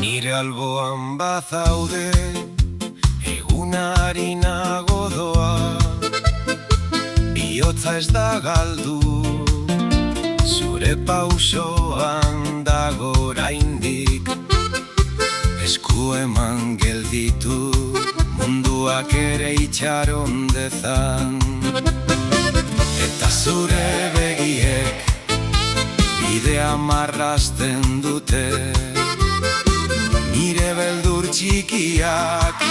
Nire alboan bazaude, egunari nago doa, bihotza ez da galdu, zure pausoan dago oraindik. Esku eman gelditu, munduak ere itxaron dezan. Eta zure begiek bidea marrazten dute, nire beldur txikiak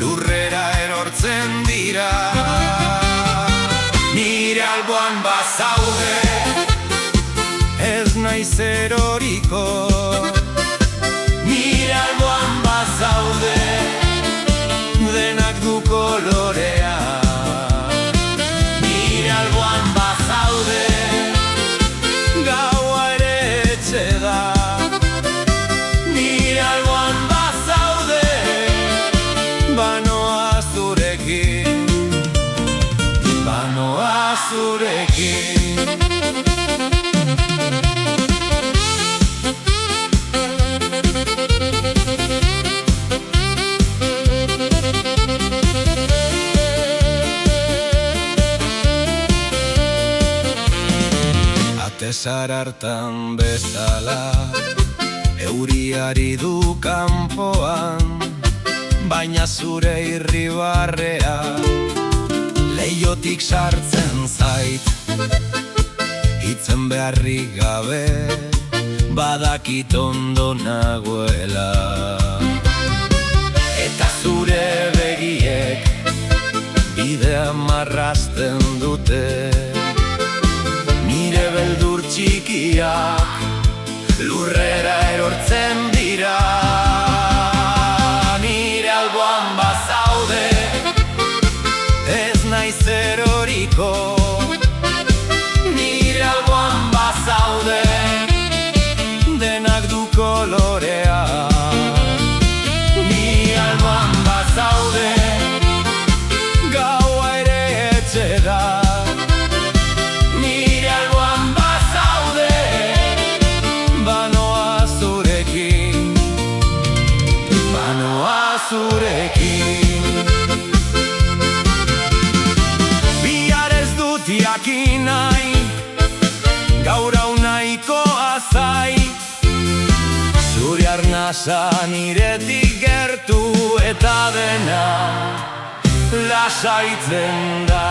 lurrera erortzen dira. Nire alboan bazaude, ez naiz eroriko. Nire alboan bazaude, denak du kolorea. Nire alboan bazaude, gaua ere etxe da. Nire alboan bazaude, banoa zurekin, banoa zurekin. Atezar hartan bezala, euriari du kanpoan, baina zure irribarrea leihotik sartzen zait. Hitzen beharrik gabe, badakit ondo nagoela. Eta zure begiek bidea marrazten dute, nire beldur txikiak lurrera erortzen dira. Nire alboan bazaude, ez naiz eroriko. Nire alboan bazaude, denak du kolorea. Nire alboan bazaude, gaua ere etxe da. Zurekin bihar ez dut jakin nahi, gaur hau nahikoa zait. Zure arnasa niretik gertu eta dena lasaitzen da.